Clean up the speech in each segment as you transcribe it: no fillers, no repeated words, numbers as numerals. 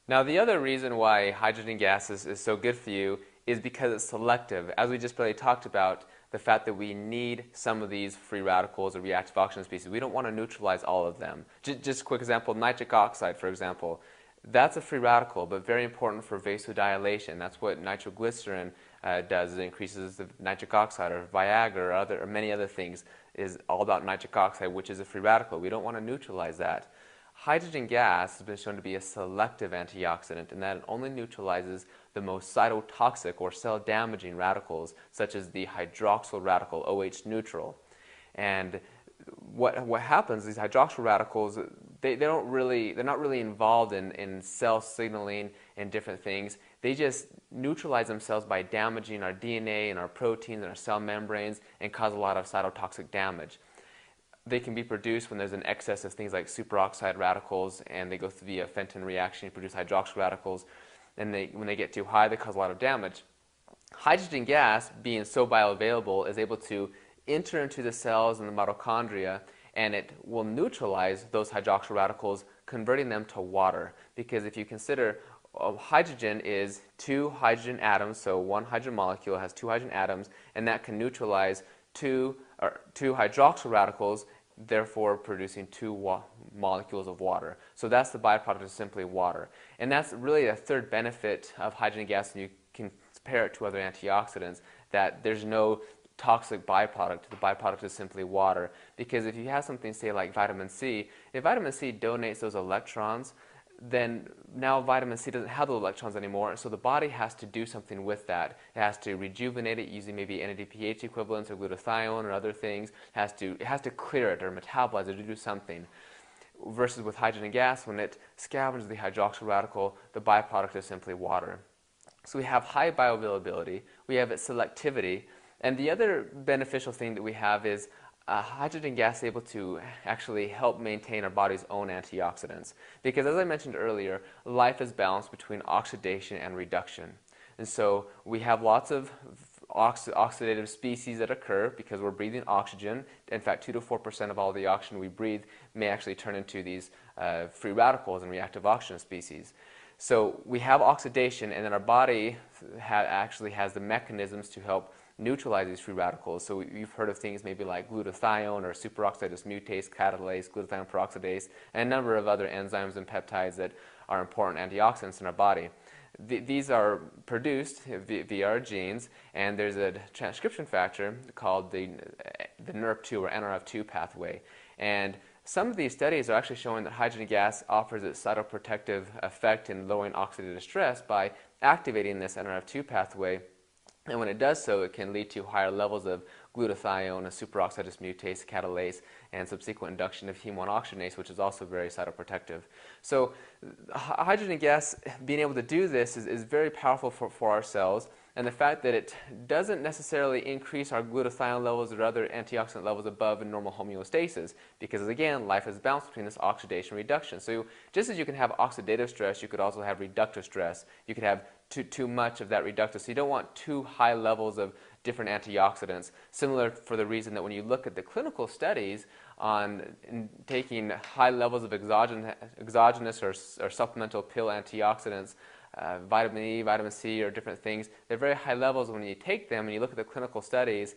Now, the other reason why hydrogen gas is so good for you is because it's selective. As we just really talked about, the fact that we need some of these free radicals or reactive oxygen species. We don't want to neutralize all of them. Just a quick example, nitric oxide, for example. That's a free radical, but very important for vasodilation. That's what nitroglycerin does. It increases the nitric oxide, or Viagra, or many other things is all about nitric oxide, which is a free radical. We don't want to neutralize that. Hydrogen gas has been shown to be a selective antioxidant in that it only neutralizes the most cytotoxic or cell-damaging radicals, such as the hydroxyl radical, OH neutral. And what happens, these hydroxyl radicals, they're not really involved in cell signaling and different things. They just neutralize themselves by damaging our DNA and our proteins and our cell membranes and cause a lot of cytotoxic damage. They can be produced when there's an excess of things like superoxide radicals, and they go through the Fenton reaction to produce hydroxyl radicals. And when they get too high, they cause a lot of damage. Hydrogen gas, being so bioavailable, is able to enter into the cells and the mitochondria, and it will neutralize those hydroxyl radicals, converting them to water. Because if you consider hydrogen is two hydrogen atoms, so one hydrogen molecule has two hydrogen atoms, and that can neutralize two hydroxyl radicals, therefore producing two molecules of water. So that's the byproduct of simply water. And that's really a third benefit of hydrogen gas, and you can compare it to other antioxidants, that there's no toxic byproduct. The byproduct is simply water. Because if you have something, say, like vitamin C, if vitamin C donates those electrons, then now vitamin C doesn't have those electrons anymore, so the body has to do something with that. It has to rejuvenate it using maybe NADPH equivalents or glutathione or other things. It has to clear it or metabolize it to do something. Versus with hydrogen gas, when it scavenges the hydroxyl radical, the byproduct is simply water. So we have high bioavailability, we have its selectivity, and the other beneficial thing that we have is hydrogen gas is able to actually help maintain our body's own antioxidants. Because as I mentioned earlier, life is balanced between oxidation and reduction. And so we have lots of oxidative species that occur because we're breathing oxygen. In fact, 2 to 4% of all the oxygen we breathe may actually turn into these free radicals and reactive oxygen species. So we have oxidation, and then our body actually has the mechanisms to help neutralize these free radicals. So you've heard of things maybe like glutathione or superoxide dismutase, catalase, glutathione peroxidase, and a number of other enzymes and peptides that are important antioxidants in our body. These are produced via our genes, and there's a transcription factor called the NRF2 or NRF2 pathway. And some of these studies are actually showing that hydrogen gas offers its cytoprotective effect in lowering oxidative stress by activating this NRF2 pathway. And when it does so, it can lead to higher levels of glutathione, a superoxide dismutase, catalase, and subsequent induction of heme 1 oxygenase, which is also very cytoprotective. So hydrogen gas, being able to do this is very powerful for our cells. And the fact that it doesn't necessarily increase our glutathione levels or other antioxidant levels above a normal homeostasis, because again, life is balanced between this oxidation and reduction. So just as you can have oxidative stress, you could also have reductive stress. You could have too much of that reductive. So you don't want too high levels of different antioxidants. Similar for the reason that when you look at the clinical studies on taking high levels of exogenous or supplemental pill antioxidants, vitamin E, vitamin C, or different things, they're very high levels. When you take them and you look at the clinical studies,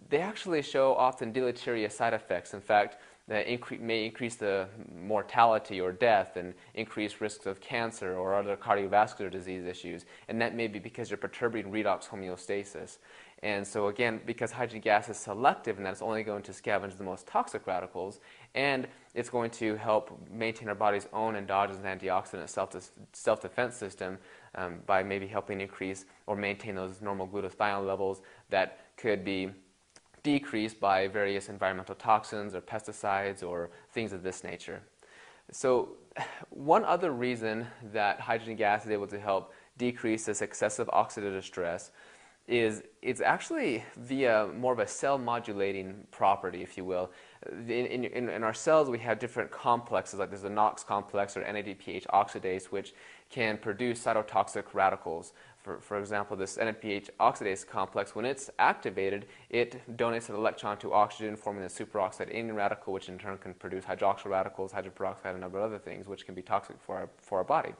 they actually show often deleterious side effects. In fact, they may increase the mortality or death and increase risks of cancer or other cardiovascular disease issues. And that may be because you're perturbing redox homeostasis. And so again, because hydrogen gas is selective and that it's only going to scavenge the most toxic radicals, and it's going to help maintain our body's own endogenous antioxidant self-defense system by maybe helping increase or maintain those normal glutathione levels that could be decreased by various environmental toxins or pesticides or things of this nature. So one other reason that hydrogen gas is able to help decrease this excessive oxidative stress is it's actually via more of a cell modulating property, if you will. In our cells, we have different complexes, like there's a NOx complex or NADPH oxidase, which can produce cytotoxic radicals. For example, this NADPH oxidase complex, when it's activated, it donates an electron to oxygen, forming a superoxide anion radical, which in turn can produce hydroxyl radicals, hydrogen peroxide, and a number of other things, which can be toxic for our body.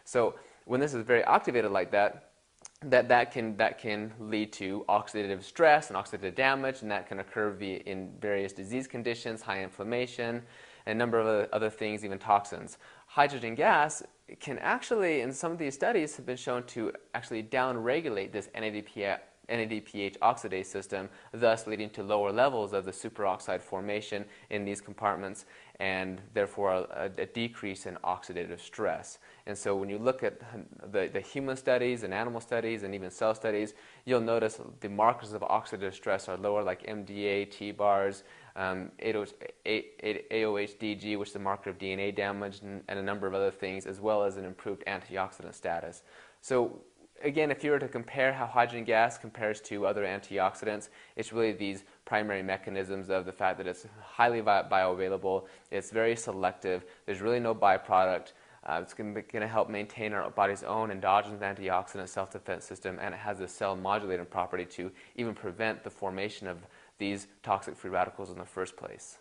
So when this is very activated like that, that can lead to oxidative stress and oxidative damage, and that can occur in various disease conditions, high inflammation, and a number of other things, even toxins. Hydrogen gas can actually, in some of these studies, have been shown to actually downregulate this NADPH oxidase system, thus leading to lower levels of the superoxide formation in these compartments, and therefore a decrease in oxidative stress. And so when you look at the human studies and animal studies and even cell studies, you'll notice the markers of oxidative stress are lower, like MDA, T-bars, AOHDG, which is the marker of DNA damage, and a number of other things, as well as an improved antioxidant status. So again, if you were to compare how hydrogen gas compares to other antioxidants, it's really these primary mechanisms of the fact that it's highly bioavailable, it's very selective, there's really no byproduct, it's going to help maintain our body's own endogenous antioxidant self-defense system, and it has a cell modulating property to even prevent the formation of these toxic free radicals in the first place.